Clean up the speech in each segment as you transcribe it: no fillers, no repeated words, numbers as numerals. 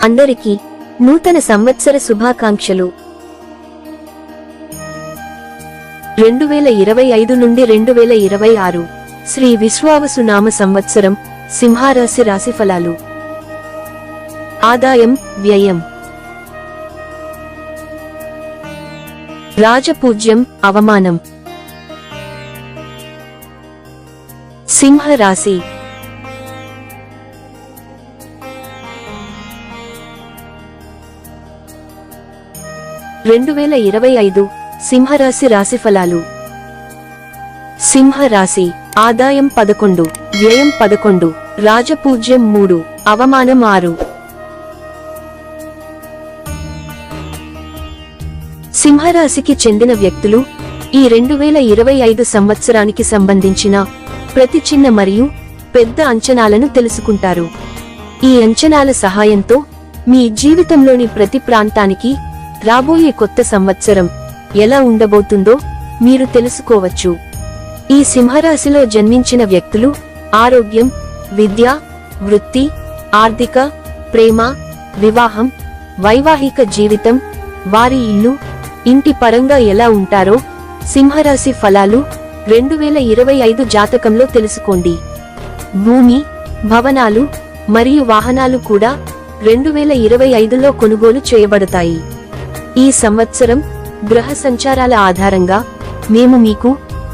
అందరికీ నూతన సంవత్సర శుభాకాంక్షలు. 2025 నుండి 2026 శ్రీ విశ్వావసు నామ సంవత్సరం సింహరాశి రాశిఫలాలు. ఆదాయం, వ్యయం. రాజపూజ్యం, అవమానం. సింహరాశి. సింహరాశి రాశిఫలాలు. సింహరాశి. ఆదాయం 11, వ్యయం 11, రాజపూజ్యం 3, అవమానం 6. సింహరాశికి చెందిన వ్యక్తులు ఈ 2025 సంవత్సరానికి సంబంధించిన ప్రతి చిన్న మరియు పెద్ద అంచనాలను తెలుసుకుంటారు. ఈ అంచనాల సహాయంతో మీ జీవితంలోని ప్రతి ప్రాంతానికి రాబోయే కొత్త సంవత్సరం ఎలా ఉండబోతుందో మీరు తెలుసుకోవచ్చు. ఈ సింహరాశిలో జన్మించిన వ్యక్తులు ఆరోగ్యం, విద్య, వృత్తి, ఆర్థిక, ప్రేమ, వివాహం, వైవాహిక జీవితం, వారి ఇల్లు, ఇంటి పరంగా ఎలా ఉంటారో సింహరాశి ఫలాలు 2025 జాతకంలో తెలుసుకోండి. భూమి, భవనాలు మరియు వాహనాలు కూడా 2025లో కొనుగోలు చేయబడతాయి. ఈ సంవత్సరం గ్రహ సంచారాల ఆధారంగా మేము మీకు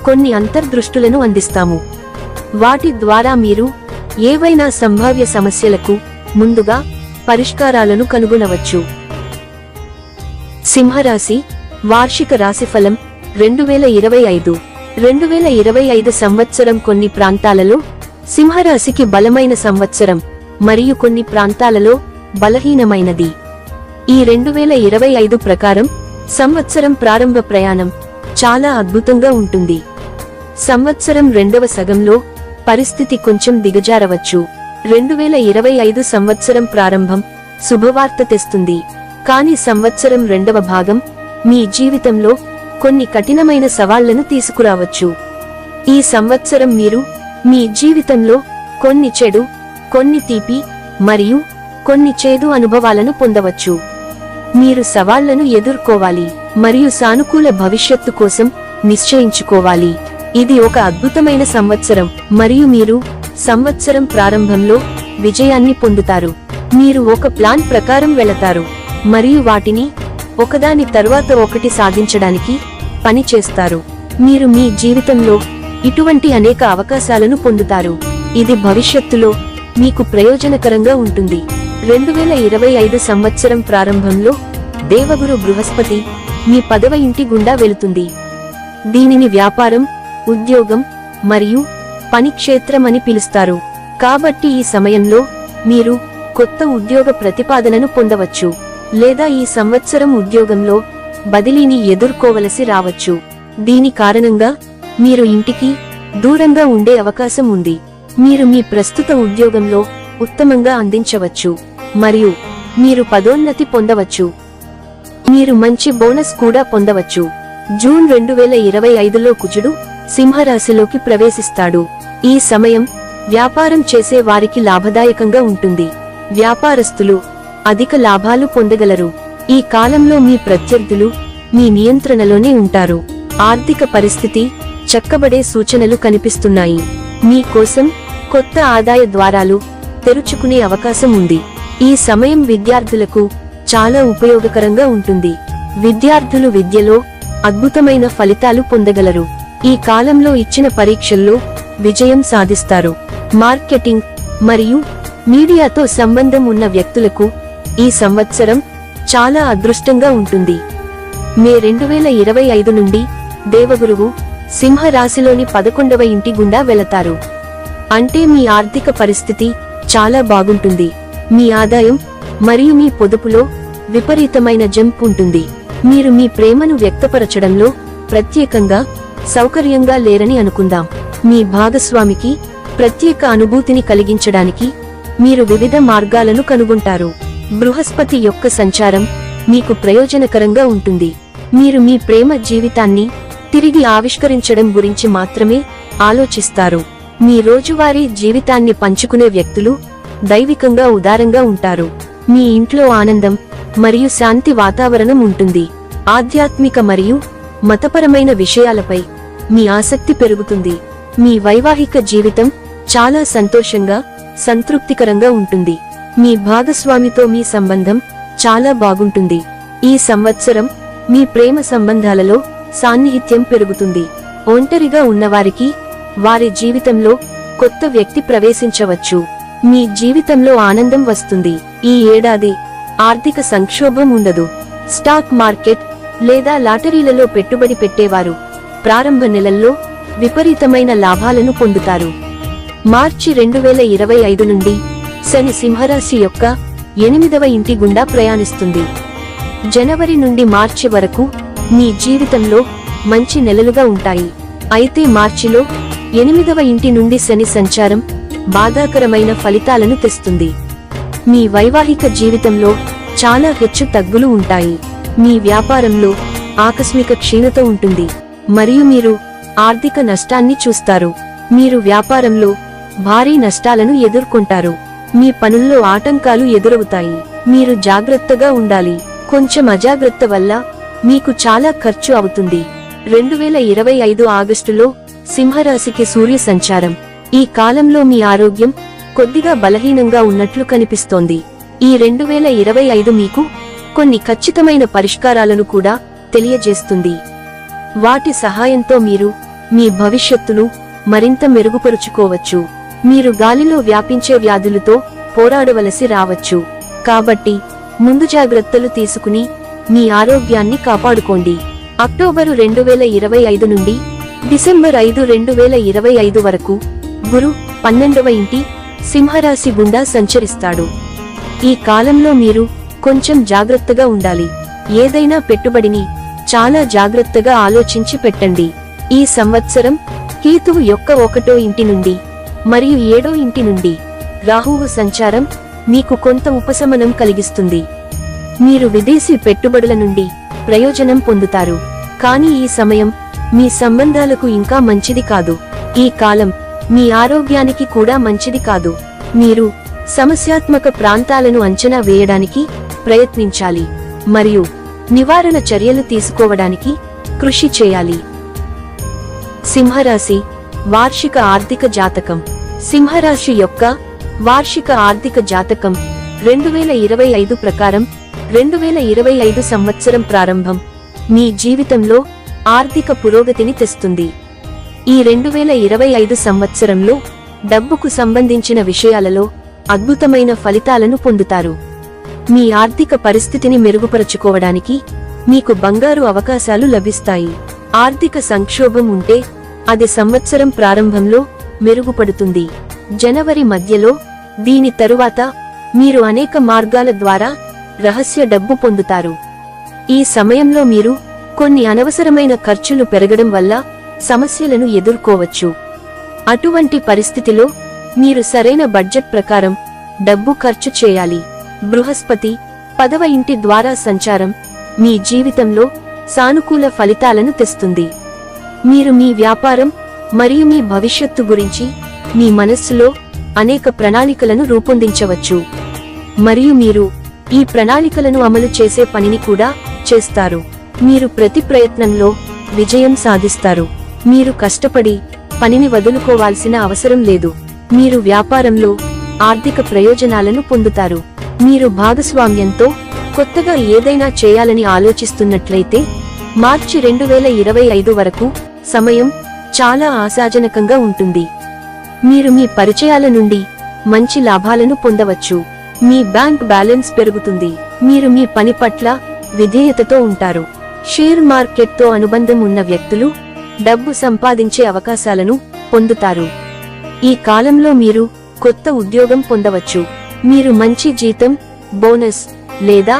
కొన్ని అంతర్దృష్టులను అందిస్తాము. వాటి ద్వారా మీరు ఏవైనా సంభావ్య సమస్యలకు ముందుగా పరిష్కారాలను కనుగొనవచ్చు. సింహరాశి వార్షిక రాశిఫలం 2025. 2025 సంవత్సరం కొన్ని ప్రాంతాలలో సింహరాశికి బలమైన సంవత్సరం మరియు కొన్ని ప్రాంతాలలో బలహీనమైనది. ఈ 2025 ప్రకారం సంవత్సరం ప్రారంభ ప్రయాణం చాలా అద్భుతంగా ఉంటుంది. సంవత్సరం రెండవ సగంలో పరిస్థితి కొంచెం దిగజారవచ్చు. 2025 సంవత్సరం ప్రారంభం శుభవార్త తెస్తుంది, కానీ సంవత్సరం రెండవ భాగం మీ జీవితంలో కొన్ని కఠినమైన సవాళ్లను తీసుకురావచ్చు. ఈ సంవత్సరం మీరు మీ జీవితంలో కొన్ని చెడు, కొన్ని తీపి మరియు కొన్ని చేదు అనుభవాలను పొందవచ్చు. మీరు సవాళ్లను ఎదుర్కోవాలి మరియు సానుకూల భవిష్యత్తు కోసం నిశ్చయించుకోవాలి. ఇది ఒక అద్భుతమైన సంవత్సరం మరియు మీరు సంవత్సరం ప్రారంభంలో విజయాన్ని పొందుతారు. మీరు ఒక ప్లాన్ ప్రకారం వెళతారు మరియు వాటిని ఒకదాని తరువాత ఒకటి సాధించడానికి పని చేస్తారు. మీరు మీ జీవితంలో ఇటువంటి అనేక అవకాశాలను పొందుతారు. ఇది భవిష్యత్తులో మీకు ప్రయోజనకరంగా ఉంటుంది. 2025 సంవత్సరం ప్రారంభంలో దేవగురు బృహస్పతి మీ 10వ ఇంటి గుండా వెళుతుంది. దీనిని వ్యాపారం, ఉద్యోగం మరియు పని క్షేత్రం అని పిలుస్తారు. కాబట్టి ఈ సమయంలో మీరు కొత్త ఉద్యోగ ప్రతిపాదనను పొందవచ్చు లేదా ఈ సంవత్సరం ఉద్యోగంలో బదిలీని ఎదుర్కోవలసి రావచ్చు. దీని కారణంగా మీరు ఇంటికి దూరంగా ఉండే అవకాశం ఉంది. మీరు మీ ప్రస్తుత ఉద్యోగంలో ఉత్తమంగా అందించవచ్చు మరియు మీరు పదోన్నతి పొందవచ్చు. మీరు మంచి బోనస్ కూడా పొందవచ్చు. జూన్ 2025లో కుజుడు సింహరాశిలోకి ప్రవేశిస్తాడు. ఈ సమయం వ్యాపారం చేసే వారికి లాభదాయకంగా ఉంటుంది. వ్యాపారస్తులు అధిక లాభాలు పొందగలరు. ఈ కాలంలో మీ ప్రత్యర్థులు మీ నియంత్రణలోనే ఉంటారు. ఆర్థిక పరిస్థితి చక్కబడే సూచనలు కనిపిస్తున్నాయి. మీ కోసం కొత్త ఆదాయ ద్వారాలు తెరుచుకునే అవకాశం ఉంది. ఈ సమయం విద్యార్థులకు చాలా ఉపయోగకరంగా ఉంటుంది. విద్యార్థులు విద్యలో అద్భుతమైన ఫలితాలు పొందగలరు. ఈ కాలంలో ఇచ్చిన పరీక్షల్లో విజయం సాధిస్తారు. మార్కెటింగ్ మరియు మీడియాతో సంబంధం ఉన్న వ్యక్తులకు ఈ సంవత్సరం చాలా అదృష్టంగా ఉంటుంది. మే 2025 నుండి దేవగురువు సింహరాశిలోని 11వ ఇంటి గుండా వెళతారు. అంటే మీ ఆర్థిక పరిస్థితి చాలా బాగుంటుంది. మీ ఆదాయం మరియు మీ పొదుపులో విపరీతమైన జంప్ ఉంటుంది. మీరు మీ ప్రేమను వ్యక్తపరచడంలో ప్రత్యేకంగా సౌకర్యంగా లేరని అనుకుందాం. మీ భాగస్వామికి ప్రత్యేక అనుభూతిని కలిగించడానికి మీరు వివిధ మార్గాలను కనుగొంటారు. బృహస్పతి యొక్క సంచారం మీకు ప్రయోజనకరంగా ఉంటుంది. మీరు మీ ప్రేమ జీవితాన్ని తిరిగి ఆవిష్కరించడం గురించి మాత్రమే ఆలోచిస్తారు. మీ రోజువారీ జీవితాన్ని పంచుకునే వ్యక్తులు దైవికంగా ఉదారంగా ఉంటారు. మీ ఇంట్లో ఆనందం మరియు శాంతి వాతావరణం ఉంటుంది. ఆధ్యాత్మిక మరియు మతపరమైన విషయాలపై మీ ఆసక్తి పెరుగుతుంది. మీ వైవాహిక జీవితం చాలా సంతోషంగా, సంతృప్తికరంగా ఉంటుంది. మీ భాగస్వామితో మీ సంబంధం చాలా బాగుంటుంది. ఈ సంవత్సరం మీ ప్రేమ సంబంధాలలో సాన్నిహిత్యం పెరుగుతుంది. ఒంటరిగా ఉన్నవారికి వారి జీవితంలో కొత్త వ్యక్తి ప్రవేశించవచ్చు. మీ జీవితంలో ఆనందం వస్తుంది. ఈ ఏడాది ఆర్థిక సంక్షోభం ఉండదు. స్టాక్ మార్కెట్ లేదా లాటరీలలో పెట్టుబడి పెట్టేవారు ప్రారంభ నెలల్లో విపరీతమైన లాభాలను పొందుతారు. మార్చి 2025 నుండి శని సింహరాశి యొక్క 8వ ఇంటి గుండా ప్రయాణిస్తుంది. జనవరి నుండి మార్చి వరకు మీ జీవితంలో మంచి నెలలుగా ఉంటాయి. అయితే మార్చిలో 8వ ఇంటి నుండి శని సంచారం బాధాకరమైన ఫలితాలను తెస్తుంది. మీ వైవాహిక జీవితంలో చాలా హెచ్చు తగ్గులు ఉంటాయి. మీ వ్యాపారంలో ఆకస్మిక క్షీణత ఉంటుంది మరియు మీరు ఆర్థిక నష్టాన్ని చూస్తారు. మీరు వ్యాపారంలో భారీ నష్టాలను ఎదుర్కొంటారు. మీ పనుల్లో ఆటంకాలు ఎదురవుతాయి. మీరు జాగ్రత్తగా ఉండాలి. కొంచెం అజాగ్రత్త వల్ల మీకు చాలా ఖర్చు అవుతుంది. 2025 ఆగస్టులో సింహరాశికి సూర్య సంచారం. ఈ కాలంలో మీ ఆరోగ్యం కొద్దిగా బలహీనంగా ఉన్నట్లు కనిపిస్తోంది. ఈ 2025 మీకు కొన్ని ఖచ్చితమైన పరిష్కారాలను కూడా తెలియజేస్తుంది. వాటి సహాయంతో మీరు మీ భవిష్యత్తును మరింత మెరుగుపరుచుకోవచ్చు. మీరు గాలిలో వ్యాపించే వ్యాధులతో పోరాడవలసి రావచ్చు. కాబట్టి ముందు జాగ్రత్తలు తీసుకుని మీ ఆరోగ్యాన్ని కాపాడుకోండి. అక్టోబరు 2025 నుండి డిసెంబర్ 5, 2025 వరకు గురు 12వ ఇంటి సింహరాశి గుండా సంచరిస్తాడు. ఈ కాలంలో మీరు కొంచెం జాగ్రత్తగా ఉండాలి. ఏదైనా పెట్టుబడిని చాలా జాగ్రత్తగా ఆలోచించి పెట్టండి. ఈ సంవత్సరం కేతువు యొక్క 1వ ఇంటి నుండి మరియు 7వ ఇంటి నుండి రాహువు సంచారం మీకు కొంత ఉపశమనం కలిగిస్తుంది. మీరు విదేశీ పెట్టుబడుల నుండి ప్రయోజనం పొందుతారు. కానీ ఈ సమయం మీ సంబంధాలకు ఇంకా మంచిది కాదు. ఈ కాలం మీ ఆరోగ్యానికి కూడా మంచిది కాదు. మీరు సమస్యాత్మక ప్రాంతాలను అంచనా వేయడానికి ప్రయత్నించాలి మరియు నివారణ చర్యలు తీసుకోవడానికి కృషి చేయాలి. సింహరాశి వార్షిక ఆర్థిక జాతకం. సింహరాశి యొక్క వార్షిక ఆర్థిక జాతకం 2025 ప్రకారం 2025 సంవత్సరం ప్రారంభం మీ జీవితంలో ఆర్థిక పురోగతిని తెస్తుంది. ఈ 2025 సంవత్సరంలో డబ్బుకు సంబంధించిన విషయాలలో అద్భుతమైన ఫలితాలను పొందుతారు. మీ ఆర్థిక పరిస్థితిని మెరుగుపరుచుకోవడానికి మీకు బంగారు అవకాశాలు లభిస్తాయి. ఆర్థిక సంక్షోభం ఉంటే అది సంవత్సరం ప్రారంభంలో మెరుగుపడుతుంది. జనవరి మధ్యలో దీని తరువాత మీరు అనేక మార్గాల ద్వారా రహస్య డబ్బు పొందుతారు. ఈ సమయంలో మీరు కొన్ని అనవసరమైన ఖర్చులు పెరగడం వల్ల సమస్యలను ఎదుర్కోవచ్చు. అటువంటి పరిస్థితిలో మీరు సరైన బడ్జెట్ ప్రకారం డబ్బు ఖర్చు చేయాలి. బృహస్పతి 10వ ఇంటి ద్వారా సంచారం మీ జీవితంలో సానుకూల ఫలితాలను తెస్తుంది. మీరు మీ వ్యాపారం మరియు మీ భవిష్యత్తు గురించి మీ మనస్సులో అనేక ప్రణాళికలను రూపొందించవచ్చు మరియు మీరు ఈ ప్రణాళికలను అమలు చేసే పనిని కూడా చేస్తారు. మీరు ప్రతి ప్రయత్నంలో విజయం సాధిస్తారు. మీరు కష్టపడి పనిని వదులుకోవాల్సిన అవసరం లేదు. మీరు వ్యాపారంలో ఆర్థిక ప్రయోజనాలను పొందుతారు. మీరు భాగస్వామ్యంతో కొత్తగా ఏదైనా చేయాలని ఆలోచిస్తున్నట్లయితే మార్చి 2025 వరకు సమయం చాలా ఆశాజనకంగా ఉంటుంది. మీరు మీ పరిచయాల నుండి మంచి లాభాలను పొందవచ్చు. మీ బ్యాంక్ బ్యాలెన్స్ పెరుగుతుంది. మీరు మీ పని పట్ల విధేయతతో ఉంటారు. షేర్ మార్కెట్తో అనుబంధం ఉన్న వ్యక్తులు డబ్బు సంపాదించే అవకాశాలను పొందుతారు. ఈ కాలంలో మీరు కొత్త ఉద్యోగం పొందవచ్చు. మీరు మంచి జీతం, బోనస్ లేదా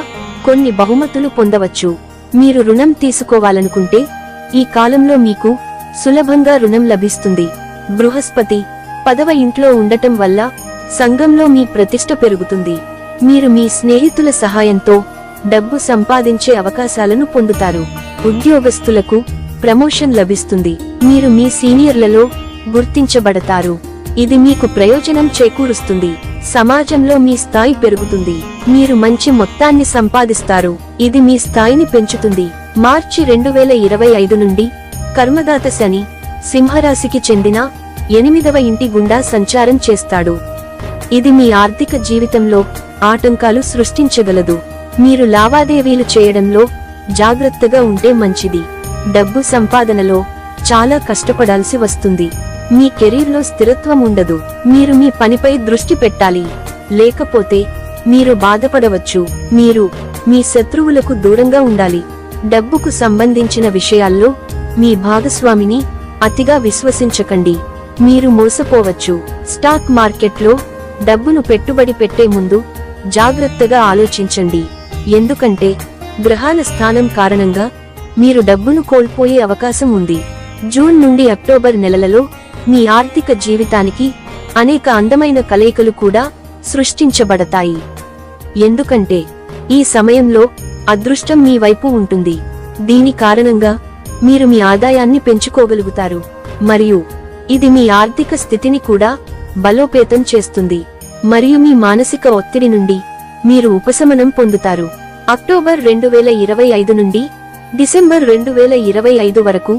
కొన్ని బహుమతులు పొందవచ్చు. మీరు రుణం తీసుకోవాలనుకుంటే ఈ కాలంలో మీకు సులభంగా రుణం లభిస్తుంది. బృహస్పతి 10వ ఇంట్లో ఉండటం వల్ల సంఘంలో మీ ప్రతిష్ట పెరుగుతుంది. మీరు మీ స్నేహితుల సహాయంతో డబ్బు సంపాదించే అవకాశాలను పొందుతారు. ఉద్యోగస్తులకు ప్రమోషన్ లభిస్తుంది. మీరు మీ సీనియర్లలో గుర్తించబడతారు. ఇది మీకు ప్రయోజనం చేకూరుస్తుంది. సమాజంలో మీ స్థాయి పెరుగుతుంది. మీరు మంచి మొత్తాన్ని సంపాదిస్తారు. ఇది మీ స్థాయిని పెంచుతుంది. మార్చి 2025 నుండి కర్మదాత శని సింహరాశికి చెందిన 8వ ఇంటి గుండా సంచారం చేస్తాడు. ఇది మీ ఆర్థిక జీవితంలో ఆటంకాలు సృష్టించగలదు. మీరు లావాదేవీలు చేయడంలో జాగ్రత్తగా ఉంటే మంచిది. డబ్బు సంపాదనలో చాలా కష్టపడాల్సి వస్తుంది. మీ కెరీర్లో స్థిరత్వం ఉండదు. మీరు మీ పనిపై దృష్టి పెట్టాలి, లేకపోతే మీరు బాధపడవచ్చు. మీరు మీ శత్రువులకు దూరంగా ఉండాలి. డబ్బుకు సంబంధించిన విషయాల్లో మీ భాగస్వామిని అతిగా విశ్వసించకండి, మీరు మోసపోవచ్చు. స్టాక్ మార్కెట్లో డబ్బును పెట్టుబడి పెట్టే ముందు జాగ్రత్తగా ఆలోచించండి, ఎందుకంటే గ్రహాల స్థానం కారణంగా మీరు డబ్బును కోల్పోయే అవకాశం ఉంది. జూన్ నుండి అక్టోబర్ నెలలలో మీ ఆర్థిక జీవితానికి అనేక అందమైన కలయికలు కూడా సృష్టించబడతాయి, ఎందుకంటే ఈ సమయంలో అదృష్టం మీ వైపు ఉంటుంది. దీని కారణంగా మీరు మీ ఆదాయాన్ని పెంచుకోగలుగుతారు, మరియు ఇది మీ ఆర్థిక స్థితిని కూడా బలోపేతం చేస్తుంది, మరియు మీ మానసిక ఒత్తిడి నుండి మీరు ఉపశమనం పొందుతారు. అక్టోబర్ 2025 నుండి డిసెంబర్ 2025 వరకు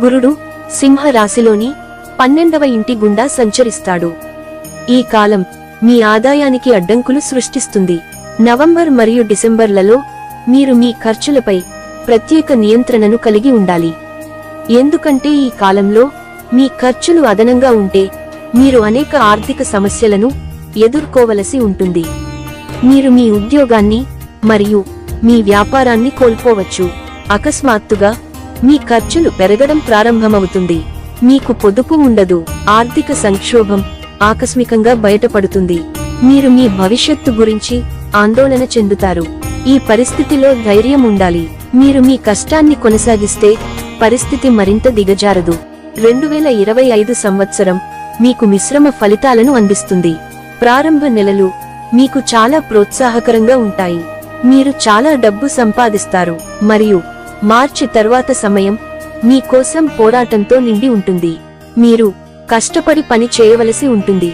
గురుడు సింహ రాశిలోని 12వ ఇంటి గుండా సంచరిస్తాడు. ఈ కాలం మీ ఆదాయానికి అడ్డంకులు సృష్టిస్తుంది. నవంబర్ మరియు డిసెంబర్లలో మీరు మీ ఖర్చులపై ప్రత్యేక నియంత్రణను కలిగి ఉండాలి, ఎందుకంటే ఈ కాలంలో మీ ఖర్చులు అదనంగా ఉంటే మీరు అనేక ఆర్థిక సమస్యలను ఎదుర్కోవలసి ఉంటుంది. మీరు మీ ఉద్యోగాన్ని మరియు మీ వ్యాపారాన్ని కోల్పోవచ్చు. అకస్మాత్తుగా మీ ఖర్చులు పెరగడం ప్రారంభమవుతుంది. మీకు పొదుపు ఉండదు. ఆర్థిక సంక్షోభం ఆకస్మికంగా బయటపడుతుంది. మీరు మీ భవిష్యత్తు గురించి ఆందోళన చెందుతారు. ఈ పరిస్థితిలో ధైర్యం ఉండాలి. మీరు మీ కష్టాన్ని కొనసాగిస్తే పరిస్థితి మరింత దిగజారదు. 2025 సంవత్సరం మీకు మిశ్రమ ఫలితాలను అందిస్తుంది. ప్రారంభ నెలలు మీకు చాలా ప్రోత్సాహకరంగా ఉంటాయి. మీరు చాలా డబ్బు సంపాదిస్తారు, మరియు మార్చి తర్వాత సమయం మీ కోసం పోరాటంతో నిండి ఉంటుంది. మీరు కష్టపడి పని చేయవలసి ఉంటుంది,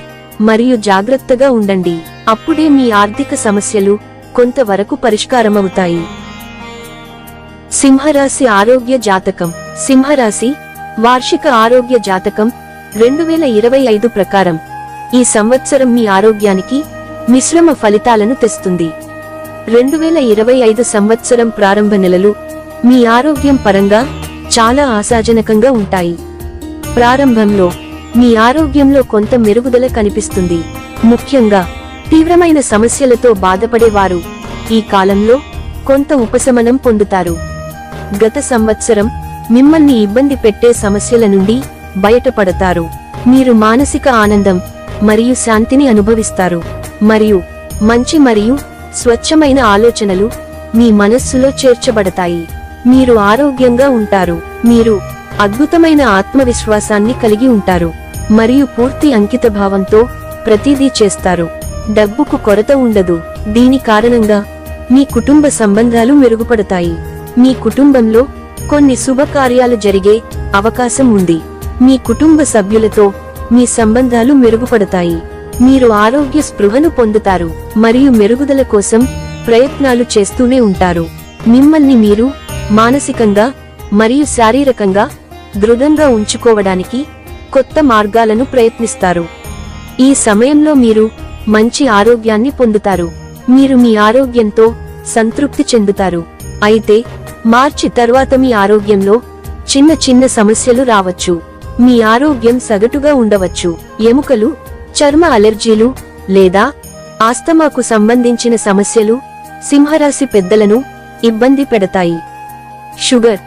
మరియు జాగ్రత్తగా ఉండండి. అప్పుడే మీ ఆర్థిక సమస్యలు కొంతవరకు పరిష్కారమవుతాయి. సింహరాశి ఆరోగ్య జాతకం. సింహరాశి వార్షిక ఆరోగ్య జాతకం 2025 ప్రకారం ఈ సంవత్సరం మీ ఆరోగ్యానికి మిశ్రమ ఫలితాలను తెస్తుంది. 2025 సంవత్సరం ప్రారంభ నెలలు మీ ఆరోగ్యం పరంగా చాలా ఆశాజనకంగా ఉంటాయి. ప్రారంభంలో మీ ఆరోగ్యంలో కొంత మెరుగుదల కనిపిస్తుంది. ముఖ్యంగా తీవ్రమైన సమస్యలతో బాధపడేవారు ఈ కాలంలో కొంత ఉపశమనం పొందుతారు. గత సంవత్సరం మిమ్మల్ని ఇబ్బంది పెట్టే సమస్యల నుండి బయటపడతారు. మీరు మానసిక ఆనందం మరియు శాంతిని అనుభవిస్తారు, మరియు మంచి మరియు స్వచ్ఛమైన ఆలోచనలు మీ మనస్సులో చేర్చబడతాయి. మీరు ఆరోగ్యంగా ఉంటారు. మీరు అద్భుతమైన ఆత్మవిశ్వాసాన్ని కలిగి ఉంటారు, మరియు పూర్తి అంకితభావంతో ప్రతిదీ చేస్తారు. డబ్బుకు కొరత ఉండదు. దీని కారణంగా మీ కుటుంబ సంబంధాలు మెరుగుపడతాయి. మీ కుటుంబంలో కొన్ని శుభకార్యాలు జరిగే అవకాశం ఉంది. మీ కుటుంబ సభ్యులతో మీ సంబంధాలు మెరుగుపడతాయి. మీరు ఆరోగ్య స్పృహను పొందుతారు, మరియు మెరుగుదల కోసం ప్రయత్నాలు చేస్తూనే ఉంటారు. మిమ్మల్ని మీరు మానసికంగా మరియు శారీరకంగా దృఢంగా ఉంచుకోవడానికి కొత్త మార్గాలను ప్రయత్నిస్తారు. ఈ సమయంలో మీరు మంచి ఆరోగ్యాన్ని పొందుతారు. మీరు మీ ఆరోగ్యంతో సంతృప్తి చెందుతారు. అయితే మార్చి తర్వాత మీ ఆరోగ్యంలో చిన్న చిన్న సమస్యలు రావచ్చు. మీ ఆరోగ్యం సగటుగా ఉండవచ్చు. ఎముకలు, చర్మ అలెర్జీలు లేదా ఆస్తమాకు సంబంధించిన సమస్యలు సింహరాశి పెద్దలను ఇబ్బంది పెడతాయి. షుగర్,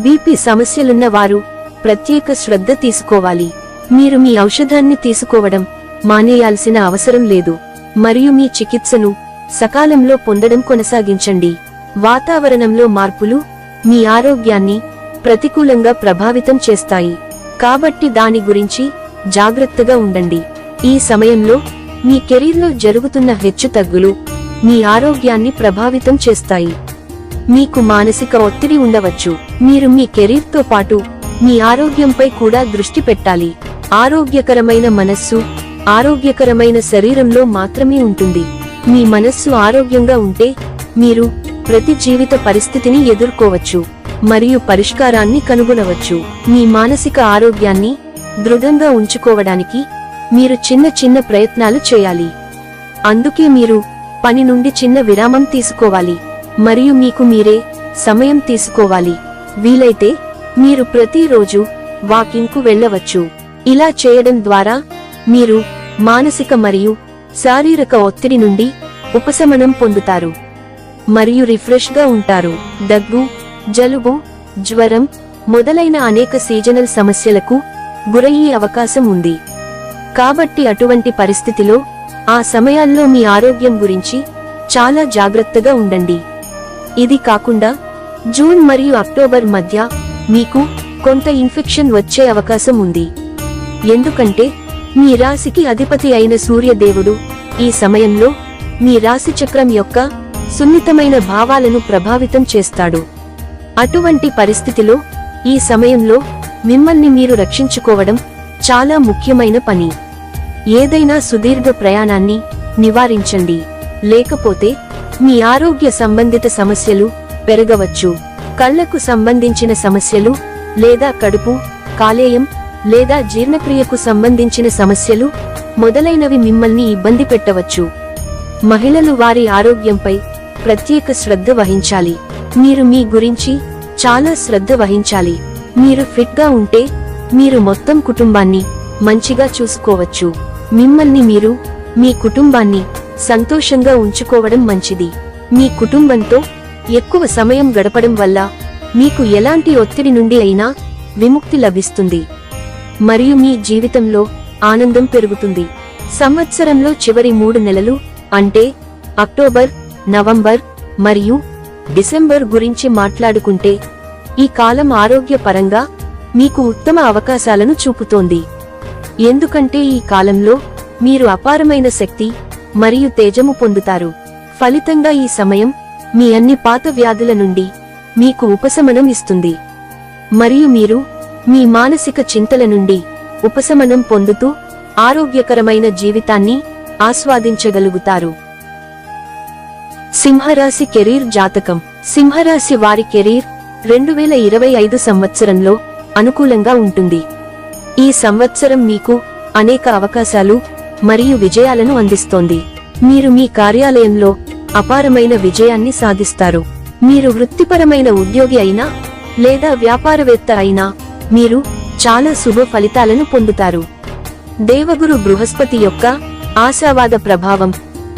బీపీ సమస్యలున్న వారు ప్రత్యేక శ్రద్ధ తీసుకోవాలి. మీరు మీ ఔషధాన్ని తీసుకోవడం మానేయాల్సిన అవసరం లేదు, మరియు మీ చికిత్సను సకాలంలో పొందడం కొనసాగించండి. వాతావరణంలో మార్పులు మీ ఆరోగ్యాన్ని ప్రతికూలంగా ప్రభావితం చేస్తాయి, కాబట్టి దాని గురించి జాగ్రత్తగా ఉండండి. ఈ సమయంలో మీ కెరీర్లో జరుగుతున్న హెచ్చుతగ్గులు మీ ఆరోగ్యాన్ని ప్రభావితం చేస్తాయి. మీకు మానసిక ఒత్తిడి ఉండవచ్చు. మీరు మీ కెరీర్తో పాటు మీ ఆరోగ్యంపై కూడా దృష్టి పెట్టాలి. ఆరోగ్యకరమైన మనస్సు ఆరోగ్యకరమైన శరీరంలో మాత్రమే ఉంటుంది. మీ మనస్సు ఆరోగ్యంగా ఉంటే మీరు ప్రతి జీవిత పరిస్థితిని ఎదుర్కోవచ్చు మరియు పరిష్కారాన్ని కనుగొనవచ్చు. మీ మానసిక ఆరోగ్యాన్ని దృఢంగా ఉంచుకోవడానికి మీరు చిన్న చిన్న ప్రయత్నాలు చేయాలి. అందుకే మీరు పని నుండి చిన్న విరామం తీసుకోవాలి మరియు మీకు మీరే సమయం తీసుకోవాలి. వీలైతే మీరు ప్రతిరోజు వాకింగ్కు వెళ్ళవచ్చు. ఇలా చేయడం ద్వారా మీరు మానసిక మరియు శారీరక ఒత్తిడి నుండి ఉపశమనం పొందుతారు మరియు రిఫ్రెష్ గా ఉంటారు. దగ్గు, జలుబు, జ్వరం మొదలైన అనేక సీజనల్ సమస్యలకు గురయ్యే అవకాశం ఉంది. కాబట్టి అటువంటి పరిస్థితిలో ఆ సమయాల్లో మీ ఆరోగ్యం గురించి చాలా జాగ్రత్తగా ఉండండి. ఇది కాకుండా జూన్ మరియు అక్టోబర్ మధ్య మీకు కొంత ఇన్ఫెక్షన్ వచ్చే అవకాశం ఉంది. ఎందుకంటే మీ రాశికి అధిపతి అయిన సూర్యదేవుడు ఈ సమయంలో మీ రాశి చక్రం యొక్క సున్నితమైన భావాలను ప్రభావితం చేస్తాడు. అటువంటి పరిస్థితిలో ఈ సమయంలో మిమ్మల్ని మీరు రక్షించుకోవడం చాలా ముఖ్యమైన పని. ఏదైనా సుదీర్ఘ ప్రయాణాన్ని నివారించండి, లేకపోతే మీ ఆరోగ్య సంబంధిత సమస్యలు పెరగవచ్చు. కళ్లకు సంబంధించిన సమస్యలు లేదా కడుపు, కాలేయం లేదా జీర్ణక్రియకు సంబంధించిన సమస్యలు మొదలైనవి మిమ్మల్ని ఇబ్బంది పెట్టవచ్చు. మహిళలు వారి ఆరోగ్యంపై ప్రత్యేక శ్రద్ధ వహించాలి. మీరు మీ గురించి చాలా శ్రద్ధ వహించాలి. మీరు ఫిట్ గా ఉంటే మీరు మొత్తం కుటుంబాన్ని మంచిగా చూసుకోవచ్చు. మిమ్మల్ని మీరు, మీ కుటుంబాన్ని సంతోషంగా ఉంచుకోవడం మంచిది. మీ కుటుంబంతో ఎక్కువ సమయం గడపడం వల్ల మీకు ఎలాంటి ఒత్తిడి నుండి అయినా విముక్తి లభిస్తుంది మరియు మీ జీవితంలో ఆనందం పెరుగుతుంది. సంవత్సరంలో చివరి 3 నెలలు అంటే అక్టోబర్, నవంబర్ మరియు డిసెంబర్ గురించి మాట్లాడుకుంటే ఈ కాలం ఆరోగ్యపరంగా మీకు ఉత్తమ అవకాశాలను చూపుతోంది. ఎందుకంటే ఈ కాలంలో మీరు అపారమైన శక్తి మరియు తేజము పొందుతారు. ఫలితంగా ఈ సమయం మీ అన్ని పాత వ్యాధుల నుండి మీకు ఉపశమనం ఇస్తుంది మరియు మీరు మీ మానసిక చింతల నుండి ఉపశమనం పొందుతూ ఆరోగ్యకరమైన జీవితాన్ని ఆస్వాదించగలుగుతారు. సింహరాశి కెరీర్ జాతకం. సింహరాశి వారి కెరీర్ 2025 సంవత్సరంలో అనుకూలంగా ఉంటుంది. ఈ సంవత్సరం మీకు అనేక అవకాశాలు మరియు విజయాలను అందిస్తోంది. మీరు మీ కార్యాలయంలో అపారమైన విజయాన్ని సాధిస్తారు. మీరు వృత్తిపరమైన ఉద్యోగి అయినా లేదా వ్యాపారవేత్త అయినా మీరు చాలా శుభ ఫలితాలను పొందుతారు. దేవగురు బృహస్పతి యొక్క ఆశావాద ప్రభావం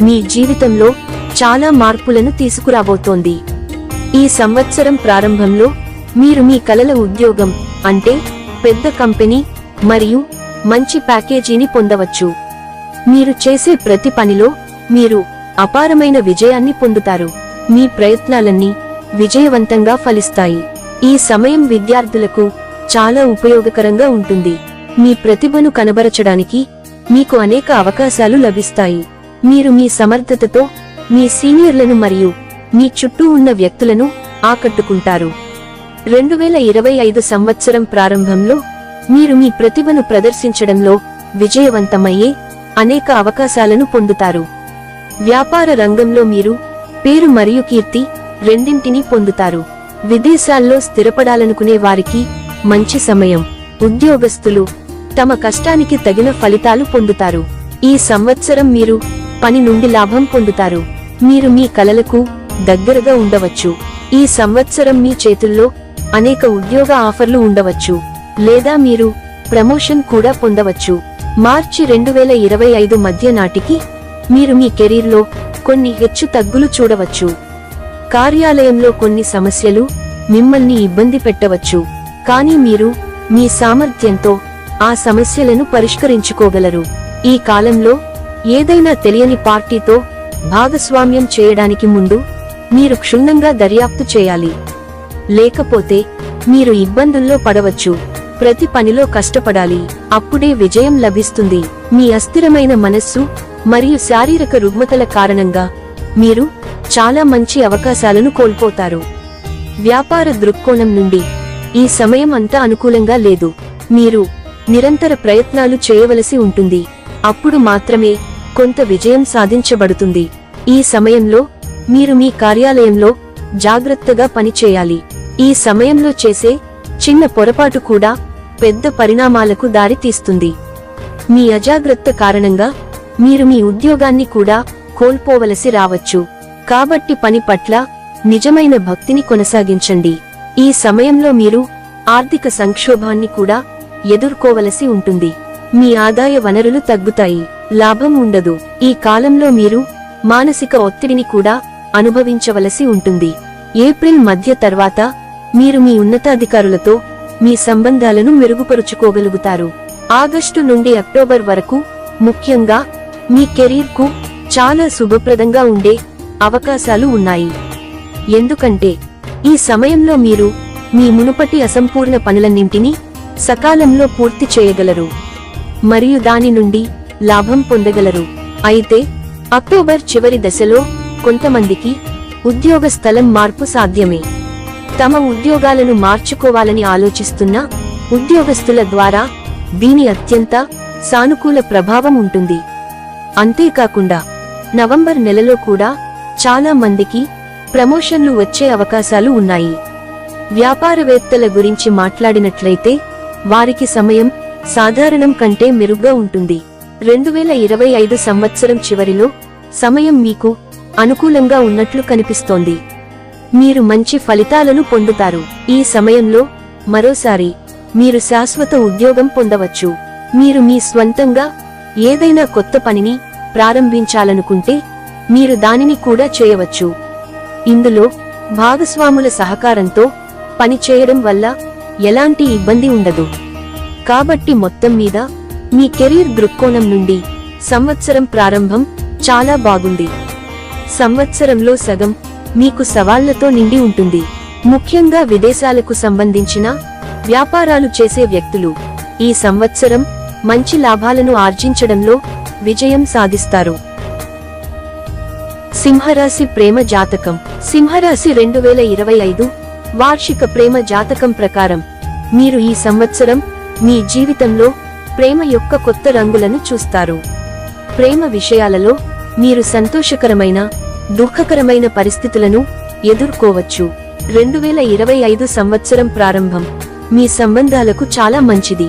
మీ జీవితంలో చాలా మార్పులను తీసుకురాబోతోంది. ఈ సంవత్సరం ప్రారంభంలో మీరు మీ కలల ఉద్యోగం అంటే పెద్ద కంపెనీ మరియు మంచి ప్యాకేజీని పొందవచ్చు. మీరు చేసే ప్రతి పనిలో మీరు అపారమైన విజయాన్ని పొందుతారు. మీ ప్రయత్నాలన్నీ విజయవంతంగా ఫలిస్తాయి. ఈ సమయం విద్యార్థులకు చాలా ఉపయోగకరంగా ఉంటుంది. మీ ప్రతిభను కనబరచడానికి మీకు అనేక అవకాశాలు లభిస్తాయి. మీరు మీ సమర్థతతో మీ సీనియర్లను మరియు మీ చుట్టూ ఉన్న వ్యక్తులను ఆకట్టుకుంటారు. 2025 సంవత్సరం ప్రారంభంలో మీరు మీ ప్రతిభను ప్రదర్శించడంలో విజయవంతమయ్యే అనేక అవకాశాలను పొందుతారు. వ్యాపార రంగంలో మీరు పేరు మరియు కీర్తి రెండింటినీ పొందుతారు. విదేశాల్లో స్థిరపడాలనుకునే వారికి మంచి సమయం. ఉద్యోగస్తులు తమ కష్టానికి తగిన ఫలితాలు పొందుతారు. ఈ సంవత్సరం మీరు పని నుండి లాభం పొందుతారు. మీరు మీ కలలకు దగ్గరగా ఉండవచ్చు. ఈ సంవత్సరం మీ చేతుల్లో అనేక ఉద్యోగ ఆఫర్లు ఉండవచ్చు లేదా మీరు ప్రమోషన్ కూడా పొందవచ్చు. మార్చి 2025 మధ్య నాటికి మీరు మీ కెరీర్లో కొన్ని హెచ్చు తగ్గులు చూడవచ్చు. కార్యాలయంలో కొన్ని సమస్యలు మిమ్మల్ని ఇబ్బంది పెట్టవచ్చు, కానీ మీరు మీ సామర్థ్యంతో ఆ సమస్యలను పరిష్కరించుకోగలరు. ఈ కాలంలో ఏదైనా తెలియని పార్టీతో భాగస్వామ్యం చేయడానికి ముందు మీరు క్షుణ్ణంగా దర్యాప్తు చేయాలి, లేకపోతే మీరు ఇబ్బందుల్లో పడవచ్చు. ప్రతి పనిలో కష్టపడాలి, అప్పుడే విజయం లభిస్తుంది. మీ అస్థిరమైన మనస్సు మరియు శారీరక రుగ్మతల కారణంగా మీరు చాలా మంచి అవకాశాలను కోల్పోతారు. వ్యాపార దృక్కోణం నుండి ఈ సమయం అంతా అనుకూలంగా లేదు. మీరు నిరంతర ప్రయత్నాలు చేయవలసి ఉంటుంది. అప్పుడు మాత్రమే కొంత విజయం సాధించబడుతుంది. ఈ సమయంలో మీరు మీ కార్యాలయంలో జాగ్రత్తగా పనిచేయాలి. ఈ సమయంలో చేసే చిన్న పొరపాటు కూడా పెద్ద పరిణామాలకు దారి తీస్తుంది. మీ అజాగ్రత్త కారణంగా మీరు మీ ఉద్యోగాన్ని కూడా కోల్పోవలసి రావచ్చు. కాబట్టి పని పట్ల నిజమైన భక్తిని కొనసాగించండి. ఈ సమయంలో మీరు ఆర్థిక సంక్షోభాన్ని కూడా ఎదుర్కోవలసి ఉంటుంది. మీ ఆదాయ వనరులు తగ్గుతాయి, లాభం ఉండదు. ఈ కాలంలో మీరు మానసిక ఒత్తిడిని కూడా అనుభవించవలసి ఉంటుంది. ఏప్రిల్ మధ్య తర్వాత మీరు మీ ఉన్నతాధికారులతో మీ సంబంధాలను మెరుగుపరుచుకోగలుగుతారు. ఆగస్టు నుండి అక్టోబర్ వరకు ముఖ్యంగా మీ కెరీర్కు చాలా శుభప్రదంగా ఉండే అవకాశాలు ఉన్నాయి. ఎందుకంటే ఈ సమయంలో మీరు మీ మునుపటి అసంపూర్ణ పనులన్నింటినీ సకాలంలో పూర్తి చేయగలరు మరియు దాని నుండి లాభం పొందగలరు. అయితే అక్టోబర్ చివరి దశలో కొంతమందికి ఉద్యోగ స్థలం మార్పు సాధ్యమే. తమ ఉద్యోగాలను మార్చుకోవాలని ఆలోచిస్తున్న ఉద్యోగస్తుల ద్వారా దీని అత్యంత సానుకూల ప్రభావం ఉంటుంది. అంతేకాకుండా నవంబర్ నెలలో కూడా చాలా మందికి ప్రమోషన్లు వచ్చే అవకాశాలు ఉన్నాయి. వ్యాపారవేత్తల గురించి మాట్లాడినట్లయితే వారికి సమయం సాధారణం కంటే మెరుగ్గా ఉంటుంది. 2025 సంవత్సరం చివరిలో సమయం మీకు అనుకూలంగా ఉన్నట్లు కనిపిస్తోంది. మీరు మంచి ఫలితాలను పొందుతారు. ఈ సమయంలో మరోసారి మీరు శాశ్వత ఉద్యోగం పొందవచ్చు. మీరు మీ స్వంతంగా ఏదైనా కొత్త పనిని ప్రారంభించాలనుకుంటే మీరు దానిని కూడా చేయవచ్చు. ఇందులో భాగస్వాముల సహకారంతో పనిచేయడం వల్ల ఎలాంటి ఇబ్బంది ఉండదు. కాబట్టి మొత్తం మీద మీ కెరీర్ దృక్కోణం నుండి సంవత్సరం ప్రారంభం చాలా బాగుంది. సంవత్సరంలో సగం మీకు సవాళ్లతో నిండి ఉంటుంది. ముఖ్యంగా విదేశాలకు సంబంధించిన వ్యాపారాలు చేసే వ్యక్తులు ఈ సంవత్సరం మంచి లాభాలను ఆర్జించడంలో విజయం సాధిస్తారు. సింహరాశి ప్రేమ జాతకం. సింహరాశి 2025 వార్షిక ప్రేమ జాతకం ప్రకారం మీరు ఈ సంవత్సరం మీ జీవితంలో ప్రేమ యొక్క కొత్త రంగులను చూస్తారు. ప్రేమ విషయాలలో మీరు సంతోషకరమైన, దుఃఖకరమైన పరిస్థితులను ఎదుర్కోవచ్చు. 2025 సంవత్సరం ప్రారంభం మీ సంబంధాలకు చాలా మంచిది.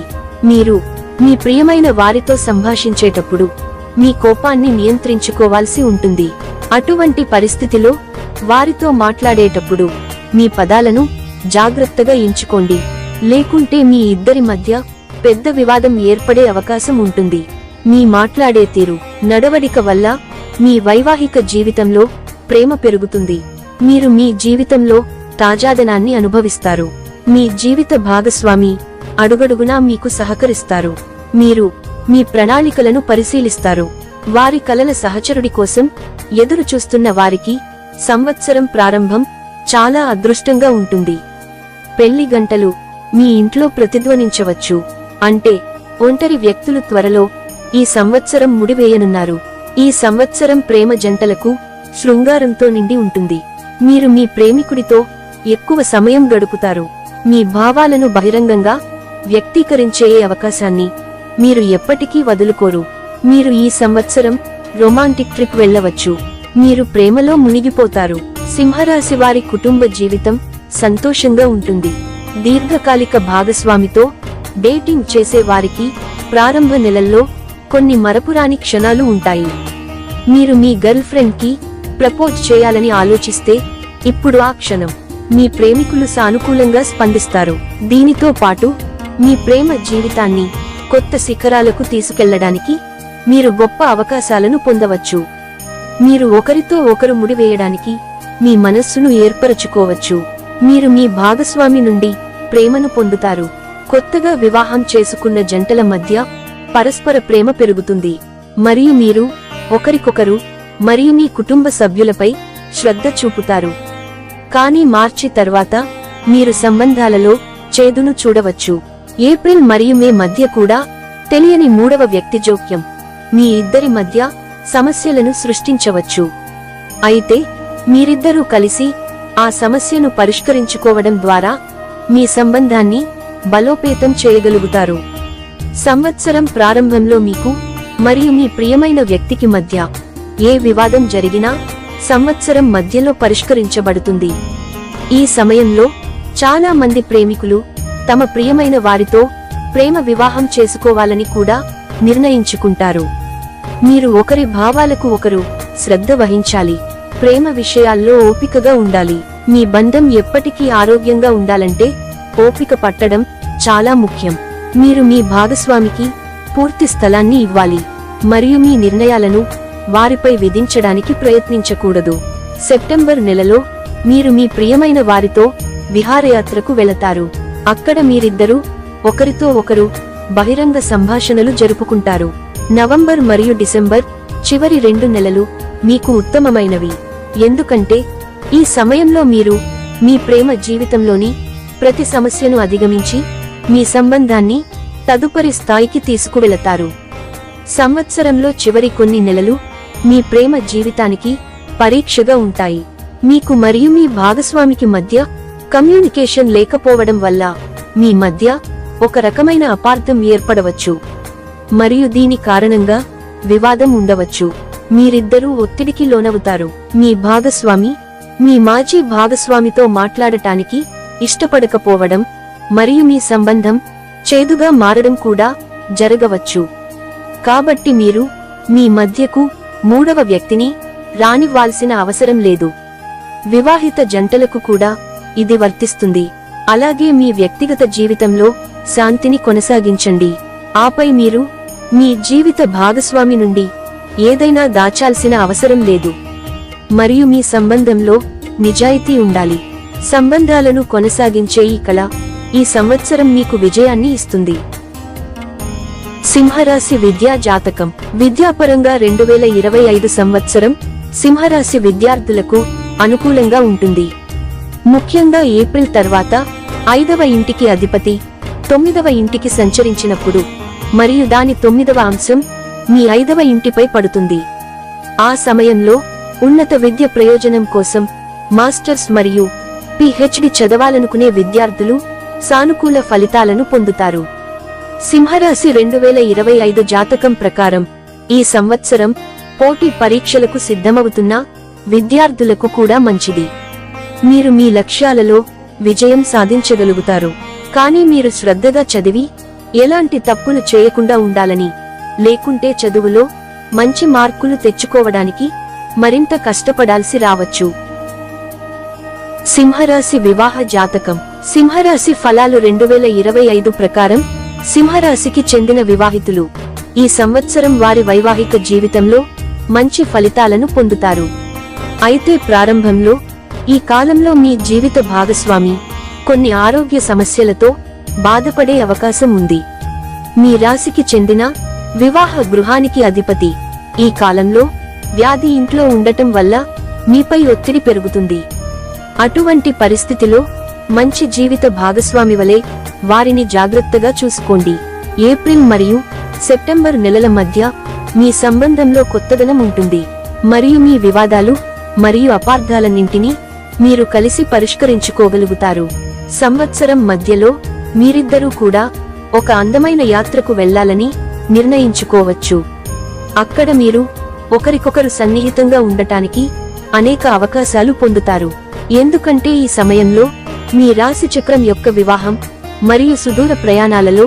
మీరు మీ ప్రియమైన వారితో సంభాషించేటప్పుడు మీ కోపాన్ని నియంత్రించుకోవాల్సి ఉంటుంది. అటువంటి పరిస్థితిలో వారితో మాట్లాడేటప్పుడు మీ పదాలను జాగ్రత్తగా ఎంచుకోండి, లేకుంటే మీ ఇద్దరి మధ్య పెద్ద వివాదం ఏర్పడే అవకాశం ఉంటుంది. మీ మాట్లాడే తీరు, నడవడిక వల్ల మీ వైవాహిక జీవితంలో ప్రేమ పెరుగుతుంది. మీరు మీ జీవితంలో తాజాదనాన్ని అనుభవిస్తారు. మీ జీవిత భాగస్వామి అడుగడుగునా మీకు సహకరిస్తారు. మీరు మీ ప్రణాళికలను పరిశీలిస్తారు. వారి కలల సహచరుడి కోసం ఎదురు చూస్తున్న వారికి సంవత్సరం ప్రారంభం చాలా అదృష్టంగా ఉంటుంది. పెళ్లి గంటలు మీ ఇంట్లో ప్రతిధ్వనించవచ్చు. అంటే ఒంటరి వ్యక్తులు త్వరలో ఈ సంవత్సరం ముడివేయనున్నారు. ఈ సంవత్సరం ప్రేమ జంటలకు శృంగారంతో నిండి ఉంటుంది. మీరు మీ ప్రేమికుడితో ఎక్కువ సమయం గడుపుతారు. మీ భావాలను బహిరంగంగా వ్యక్తీకరించే అవకాశాన్ని మీరు ఎప్పటికీ వదులుకోరు. మీరు ఈ సంవత్సరం రొమాంటిక్ ట్రిప్ వెళ్ళవచ్చు. మీరు ప్రేమలో మునిగిపోతారు. సింహరాశి వారి కుటుంబ జీవితం సంతోషంగా ఉంటుంది. దీర్ఘకాలిక భాగస్వామితో డేటింగ్ చేసే వారికి ప్రారంభ నెలల్లో కొన్ని మరపురాని క్షణాలు ఉంటాయి. మీరు మీ గర్ల్ ఫ్రెండ్ కి ప్రపోజ్ చేయాలని ఆలోచిస్తే ఇప్పుడు ఆ క్షణం. మీ ప్రేమికులు సానుకూలంగా స్పందిస్తారు. దీనితో పాటు మీ ప్రేమ జీవితాన్ని కొత్త శిఖరాలకు తీసుకెళ్లడానికి మీరు గొప్ప అవకాశాలను పొందవచ్చు. మీరు ఒకరితో ఒకరు ముడివేయడానికి మీ మనస్సును ఏర్పరచుకోవచ్చు. మీరు మీ భాగస్వామి నుండి ప్రేమను పొందుతారు. కొత్తగా వివాహం చేసుకున్న జంటల మధ్య పరస్పర ప్రేమ పెరుగుతుంది మరియు మీరు ఒకరికొకరు మరియు మీ కుటుంబ సభ్యులపై శ్రద్ధ చూపుతారు. కానీ మార్చి తర్వాత మీరు సంబంధాలలో చేదును చూడవచ్చు. ఏప్రిల్ మరియు మే మధ్య కూడా తెలియని మూడవ వ్యక్తి జోక్యం మీ ఇద్దరి మధ్య సమస్యలను సృష్టించవచ్చు. అయితే మీరిద్దరూ కలిసి ఆ సమస్యను పరిష్కరించుకోవడం ద్వారా మీ సంబంధాన్ని బలోపేతం చేయగలుగుతారు. సంవత్సరం ప్రారంభంలో మీకు మరియు మీ ప్రియమైన వ్యక్తికి మధ్య ఏ వివాదం జరిగినా సంవత్సరం మధ్యలో పరిష్కరించబడుతుంది. ఈ సమయంలో చాలా మంది ప్రేమికులు తమ ప్రియమైన వారితో ప్రేమ వివాహం చేసుకోవాలని కూడా నిర్ణయించుకుంటారు. మీరు ఒకరి భావాలకు ఒకరు శ్రద్ధ వహించాలి. ప్రేమ విషయాల్లో ఓపికగా ఉండాలి. మీ బంధం ఎప్పటికీ ఆరోగ్యంగా ఉండాలంటే ఓపిక పట్టడం చాలా ముఖ్యం. మీరు మీ భాగస్వామికి పూర్తి స్థలాన్ని ఇవ్వాలి మరియు మీ నిర్ణయాలను వారిపై విధించడానికి ప్రయత్నించకూడదు. సెప్టెంబర్ నెలలో మీరు మీ ప్రియమైన వారితో విహారయాత్రకు వెళతారు. అక్కడ మీరిద్దరూ ఒకరితో ఒకరు బహిరంగ సంభాషణలు జరుపుకుంటారు. నవంబర్ మరియు డిసెంబర్ చివరి 2 నెలలు మీకు ఉత్తమమైనవి, ఎందుకంటే ఈ సమయంలో మీరు మీ ప్రేమ జీవితంలోని ప్రతి సమస్యను అధిగమించి మీ సంబంధాన్ని తదుపరి స్థాయికి తీసుకువెళతారు. సంవత్సరంలో చివరి కొన్ని నెలలు మీ ప్రేమ జీవితానికి పరీక్షగా ఉంటాయి. మీకు మరియు మీ భాగస్వామికి మధ్య కమ్యూనికేషన్ లేకపోవడం వల్ల మీ మధ్య ఒక రకమైన అపార్థం ఏర్పడవచ్చు మరియు దీని కారణంగా వివాదం ఉండవచ్చు. మీరిద్దరూ ఒత్తిడికి లోనవుతారు. మీ భాగస్వామి మీ మాజీ భాగస్వామితో మాట్లాడటానికి ఇష్టపడకపోవడం మరియు మీ సంబంధం చేదుగా మారడం కూడా జరగవచ్చు. కాబట్టి మీరు మీ మధ్యకు మూడవ వ్యక్తిని రానివ్వాల్సిన అవసరం లేదు. వివాహిత జంటలకు కూడా ఇది వర్తిస్తుంది. అలాగే మీ వ్యక్తిగత జీవితంలో శాంతిని కొనసాగించండి. ఆపై మీరు మీ జీవిత భాగస్వామి నుండి ఏదైనా దాచాల్సిన అవసరం లేదు మరియు మీ సంబంధంలో నిజాయితీ ఉండాలి. సంబంధాలను కొనసాగించే ఈ కళ ఈ సంవత్సరం మీకు విజయాన్ని ఇస్తుంది. సింహరాశి విద్యా జాతకం. విద్యాపరంగా 2025 సంవత్సరం సింహరాశి విద్యార్థులకు అనుకూలంగా ఉంటుంది. ముఖ్యంగా ఏప్రిల్ తర్వాత 5వ ఇంటికి అధిపతి 9వ ఇంటికి సంచరించినప్పుడు మరియు దాని 9వ అంశం మీ 5వ ఇంటిపై పడుతుంది. ఆ సమయంలో ఉన్నత విద్య ప్రయోజనం కోసం మాస్టర్స్ మరియు పిహెచ్డి చదవాలనుకునే విద్యార్థులు సానుకూల ఫలితాలను పొందుతారు. సింహరాశి 2025 జాతకం ప్రకారం ఈ సంవత్సరం పోటీ పరీక్షలకు సిద్ధమవుతున్న విద్యార్థులకు కూడా మంచిది. మీరు మీ లక్ష్యాలలో విజయం సాధించగలుగుతారు. కానీ మీరు శ్రద్ధగా చదివి ఎలాంటి తప్పులు చేయకుండా ఉండాలని, లేకుంటే చదువులో మంచి మార్కులు తెచ్చుకోవడానికి మరింత కష్టపడాల్సి రావచ్చు. సింహరాశి వివాహ జాతకం. సింహరాశి ఫలాలు 2025 ప్రకారం సింహరాశికి చెందిన వివాహితులు ఈ సంవత్సరం వారి వైవాహిక జీవితంలో మంచి ఫలితాలను పొందుతారు. అయితే ప్రారంభంలో ఈ కాలంలో మీ జీవిత భాగస్వామి కొన్ని ఆరోగ్య సమస్యలతో బాధపడే అవకాశం ఉంది. మీ రాశికి చెందిన వివాహ గృహానికి అధిపతి ఈ కాలంలో వ్యాధి ఇంట్లో ఉండటం వల్ల మీపై ఒత్తిడి పెరుగుతుంది. అటువంటి పరిస్థితిలో మంచి జీవిత భాగస్వామి వలె వారిని జాగ్రత్తగా చూసుకోండి. ఏప్రిల్ మరియు సెప్టెంబర్ నెలల మధ్య మీ సంబంధంలో కొత్తదనం ఉంటుంది మరియు మీ వివాదాలు మరియు అపార్థాలన్నింటినీ మీరు కలిసి పరిష్కరించుకోగలుగుతారు. సంవత్సరం మధ్యలో మీరిద్దరూ కూడా ఒక అందమైన యాత్రకు వెళ్లాలని నిర్ణయించుకోవచ్చు. అక్కడ మీరు ఒకరికొకరు సన్నిహితంగా ఉండటానికి అనేక అవకాశాలు పొందుతారు. ఎందుకంటే ఈ సమయంలో మీ రాశి చక్రం యొక్క వివాహం మరియు సుదూర ప్రయాణాలలో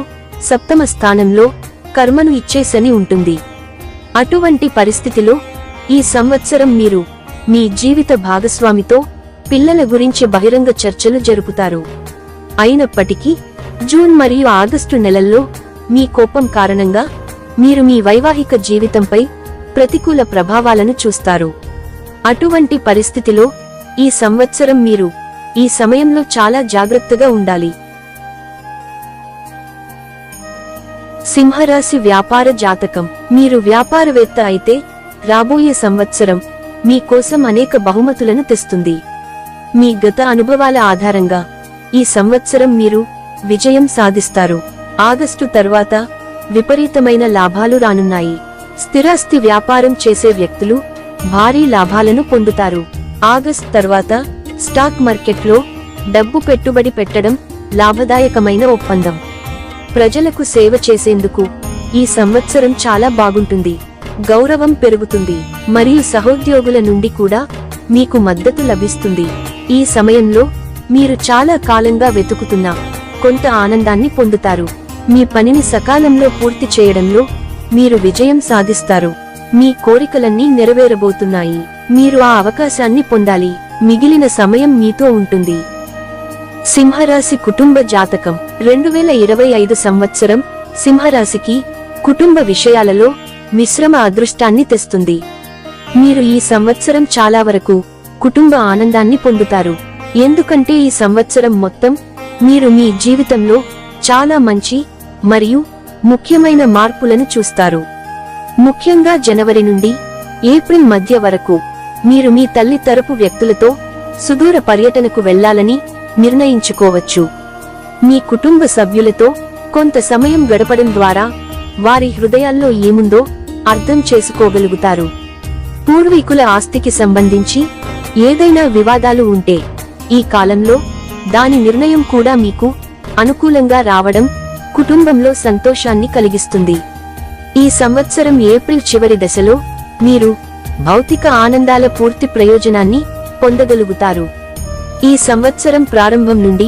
7వ స్థానంలో కర్మను ఇచ్చే శని ఉంటుంది. అటువంటి పరిస్థితిలో ఈ సంవత్సరం మీరు మీ జీవిత భాగస్వామితో పిల్లల గురించి బహిరంగ చర్చలు జరుపుతారు. అయినప్పటికీ జూన్ మరియు ఆగస్టు నెలల్లో మీ కోపం కారణంగా మీరు మీ వైవాహిక జీవితంపై ప్రతికూల ప్రభావాలను చూస్తారు. అటువంటి పరిస్థితిలో ఈ సంవత్సరం మీరు ఈ సమయంలో చాలా జాగ్రత్తగా ఉండాలి. సింహరాశి వ్యాపార జాతకం. మీరు వ్యాపారవేత్త అయితే రాబోయే సంవత్సరం మీ కోసం అనేక బహుమతులను తెస్తుంది. మీ గత అనుభవాల ఆధారంగా ఈ సంవత్సరం మీరు విజయం సాధిస్తారు. ఆగస్టు తర్వాత విపరీతమైన లాభాలు రానున్నాయి. స్థిరాస్తి వ్యాపారం చేసే వ్యక్తులు భారీ లాభాలను పొందుతారు. ఆగస్టు తర్వాత స్టాక్ మార్కెట్లో డబ్బు పెట్టుబడి పెట్టడం లాభదాయకమైన ఒప్పందం. ప్రజలకు సేవ చేసేందుకు ఈ సంవత్సరం చాలా బాగుంటుంది. గౌరవం పెరుగుతుంది మరియు సహోద్యోగుల నుండి కూడా మీకు మద్దతు లభిస్తుంది. ఈ సమయంలో మీరు చాలా కాలంగా వెతుకుతున్న కొంత ఆనందాన్ని పొందుతారు. మీ పనిని సకాలంలో పూర్తి చేయడంలో మీరు విజయం సాధిస్తారు. మీ కోరికలన్నీ నెరవేరబోతున్నాయి. మీరు ఆ అవకాశాన్ని పొందాలి. మిగిలిన సమయం మీతో ఉంటుంది. సింహరాశి కుటుంబ జాతకం 2025 సంవత్సరం సింహరాశికి కుటుంబ విషయాలలో మిశ్రమ అదృష్టాన్ని తెస్తుంది. మీరు ఈ సంవత్సరం చాలా వరకు కుటుంబ ఆనందాన్ని పొందుతారు. ఎందుకంటే ఈ సంవత్సరం మొత్తం మీరు మీ జీవితంలో చాలా మంచి మరియు ముఖ్యమైన మార్పులను చూస్తారు. ముఖ్యంగా జనవరి నుండి ఏప్రిల్ మధ్య వరకు మీరు మీ తల్లి తరపు వ్యక్తులతో సుదూర పర్యటనకు వెళ్లాలని నిర్ణయించుకోవచ్చు. మీ కుటుంబ సభ్యులతో కొంత సమయం గడపడం ద్వారా వారి హృదయాల్లో ఏముందో అర్థం చేసుకోగలుగుతారు. పూర్వీకుల ఆస్తికి సంబంధించి ఏదైనా వివాదాలు ఉంటే ఈ కాలంలో దాని నిర్ణయం కూడా మీకు అనుకూలంగా రావడం కుటుంబంలో సంతోషాన్ని కలిగిస్తుంది. ఈ సంవత్సరం ఏప్రిల్ చివరి దశలో మీరు భౌతిక ఆనందాల పూర్తి ప్రయోజనాన్ని పొందగలుగుతారు. ఈ సంవత్సరం ప్రారంభం నుండి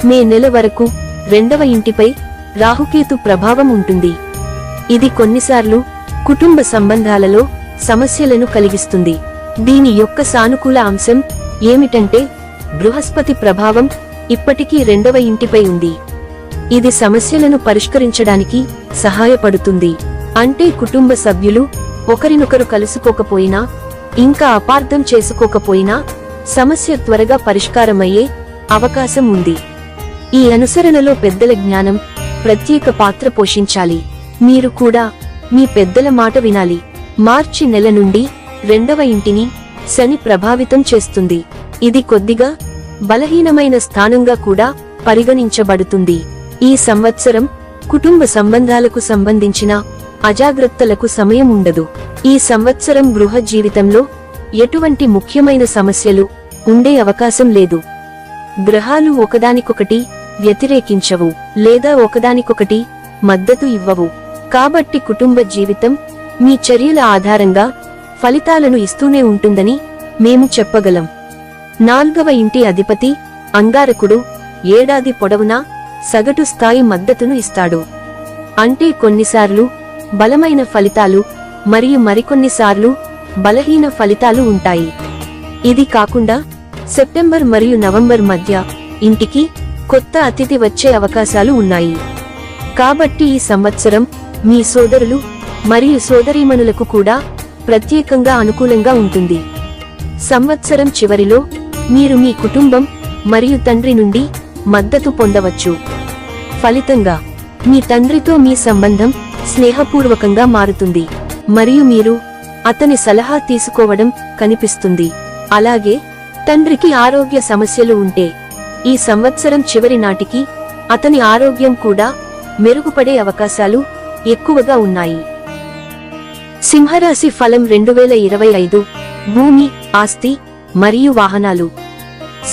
మే నెల వరకు 2వ ఇంటిపై రాహుకేతు ప్రభావం ఉంటుంది. ఇది కొన్నిసార్లు కుటుంబ సంబంధాలలో సమస్యలను కలిగిస్తుంది. దీని యొక్క సానుకూల అంశం ఏమిటంటే బృహస్పతి ప్రభావం ఇప్పటికీ 2వ ఇంటిపై ఉంది. ఇది సమస్యలను పరిష్కరించడానికి సహాయపడుతుంది. అంటే కుటుంబ సభ్యులు ఒకరినొకరు కలుసుకోకపోయినా, ఇంకా అపార్థం చేసుకోకపోయినా సమస్య త్వరగా పరిష్కారమయ్యే అవకాశం ఉంది. ఈ అనుసరణలో పెద్దల జ్ఞానం ప్రత్యేక పాత్ర పోషించాలి. మీరు కూడా మీ పెద్దల మాట వినాలి. మార్చి నెల నుండి 2వ ఇంటిని శని ప్రభావితం చేస్తుంది. ఇది కొద్దిగా బలహీనమైన స్థానంగా కూడా పరిగణించబడుతుంది. ఈ సంవత్సరం కుటుంబ సంబంధాలకు సంబంధించిన అజాగ్రత్తలకు సమయం ఉండదు. ఈ సంవత్సరం గృహ జీవితంలో ఎటువంటి ముఖ్యమైన సమస్యలు ఉండే అవకాశం లేదు. గ్రహాలు ఒకదానికొకటి వ్యతిరేకించవు లేదా ఒకదానికొకటి మద్దతు ఇవ్వవు. కాబట్టి కుటుంబ జీవితం మీ చర్యల ఆధారంగా ఫలితాలను ఇస్తూనే ఉంటుందని మేము చెప్పగలం. 4వ ఇంటి అధిపతి అంగారకుడు ఏడాది పొడవునా సగటు స్థాయి మద్దతును ఇస్తాడు. అంటే కొన్నిసార్లు బలమైన ఫలితాలు మరియు మరికొన్నిసార్లు బలహీన ఫలితాలు ఉంటాయి. ఇది కాకుండా సెప్టెంబర్ మరియు నవంబర్ మధ్య ఇంటికి కొత్త అతిథి వచ్చే అవకాశాలు ఉన్నాయి. కాబట్టి ఈ సంవత్సరం మీ సోదరులు మరియు సోదరీమణులకు కూడా ప్రత్యేకంగా అనుకూలంగా ఉంటుంది. సంవత్సరం చివరిలో మీరు మీ కుటుంబం మరియు తండ్రి నుండి మద్దతు పొందవచ్చు. ఫలితంగా మీ తండ్రితో మీ సంబంధం స్నేహపూర్వకంగా మారుతుంది మరియు మీరు అతని సలహా తీసుకోవడం కనిపిస్తుంది. అలాగే తండ్రికి ఆరోగ్య సమస్యలు ఉంటే ఈ సంవత్సరం చివరి నాటికి అతని ఆరోగ్యం కూడా మెరుగుపడే అవకాశాలు ఎక్కువగా ఉన్నాయి. సింహరాశి ఫలం 2025 భూమి, ఆస్తి మరియు వాహనాలు.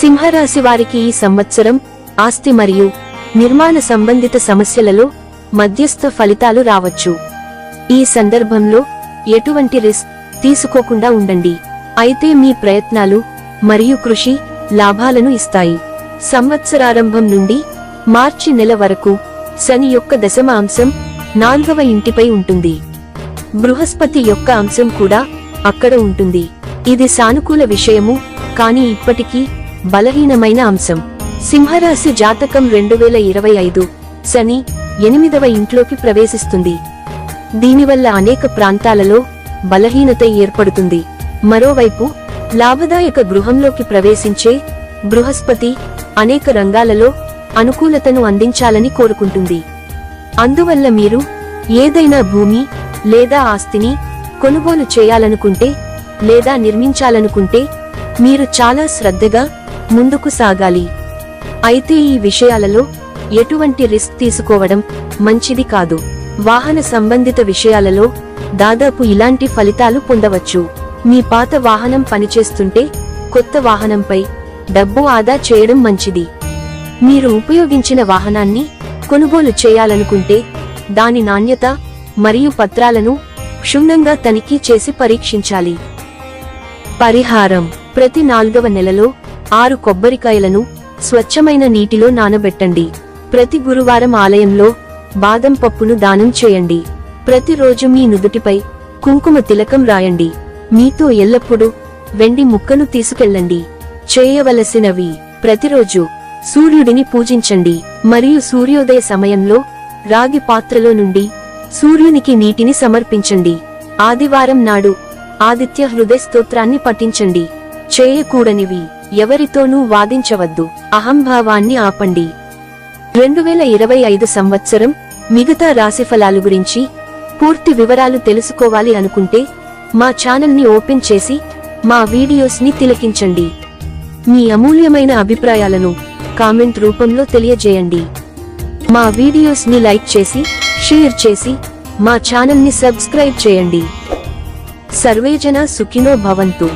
సింహరాశి వారికి ఈ సంవత్సరం ఆస్తి మరియు నిర్మాణ సంబంధిత సమస్యలలో మధ్యస్థ ఫలితాలు రావచ్చు. ఈ సందర్భంలో ఎటువంటి రిస్క్ తీసుకోకుండా ఉండండి. అయితే మీ ప్రయత్నాలు మరియు కృషి లాభాలను ఇస్తాయి. సంవత్సరారంభం నుండి మార్చి నెల వరకు శని యొక్క దశమ అంశం 4వ ఇంటిపై ఉంటుంది. బృహస్పతి యొక్క అంశం కూడా అక్కడ ఉంటుంది. ఇది సానుకూల విషయము, కానీ ఇప్పటికీ బలహీనమైన అంశం. సింహరాశి జాతకం 2025 శని 8వ ఇంట్లోకి ప్రవేశిస్తుంది. దీనివల్ల అనేక ప్రాంతాలలో బలహీనత ఏర్పడుతుంది. మరోవైపు లాభదాయక గృహంలోకి ప్రవేశించే బృహస్పతి అనేక రంగాలలో అనుకూలతను అందించాలని కోరుకుంటుంది. అందువల్ల మీరు ఏదైనా భూమి లేదా ఆస్తిని కొనుగోలు చేయాలనుకుంటే లేదా నిర్మించాలనుకుంటే మీరు చాలా శ్రద్ధగా ముందుకు సాగాలి. అయితే ఈ విషయాలలో ఎటువంటి రిస్క్ తీసుకోవడం మంచిది కాదు. వాహన సంబంధిత విషయాలలో దాదాపు ఇలాంటి ఫలితాలు పొందవచ్చు. మీ పాత వాహనం పనిచేస్తుంటే కొత్త వాహనంపై డబ్బు ఆదా చేయడం మంచిది. మీరు ఉపయోగించిన వాహనాన్ని కొనుగోలు చేయాలనుకుంటే దాని నాణ్యత మరియు పత్రాలను క్షుణ్ణంగా తనిఖీ చేసి పరీక్షించాలి. పరిహారం: ప్రతి 4వ నెలలో 6 కొబ్బరికాయలను స్వచ్ఛమైన నీటిలో నానబెట్టండి. ప్రతి గురువారం ఆలయంలో బాదం పప్పును దానం చేయండి. ప్రతిరోజు మీ నుదుటిపై కుంకుమ తిలకం రాయండి. మీతో ఎల్లప్పుడూ వెండి ముక్కను తీసుకెళ్ళండి. చేయవలసినవి: ప్రతిరోజు సూర్యుడిని పూజించండి మరియు సూర్యోదయ సమయంలో రాగి పాత్రలో నుండి సూర్యునికి నీటిని సమర్పించండి. ఆదివారం నాడు ఆదిత్య హృదయ స్తోత్రాన్ని పఠించండి. చేయకూడనివి: ఎవరితోనూ వాదించవద్దు. అహంభావాన్ని ఆపండి. 2025 సంవత్సరం మిగతా రాశిఫలాలు గురించి పూర్తి వివరాలు తెలుసుకోవాలి అనుకుంటే మా ఛానల్ని ఓపెన్ చేసి మా వీడియోస్ ని తిలకించండి. మీ అమూల్యమైన అభిప్రాయాలను కామెంట్ రూపంలో తెలియజేయండి. మా వీడియోస్ ని లైక్ చేసి షేర్ చేసి మా ఛానల్ ని సబ్స్క్రైబ్ చేయండి. సర్వేజన సుఖినో భవంతు.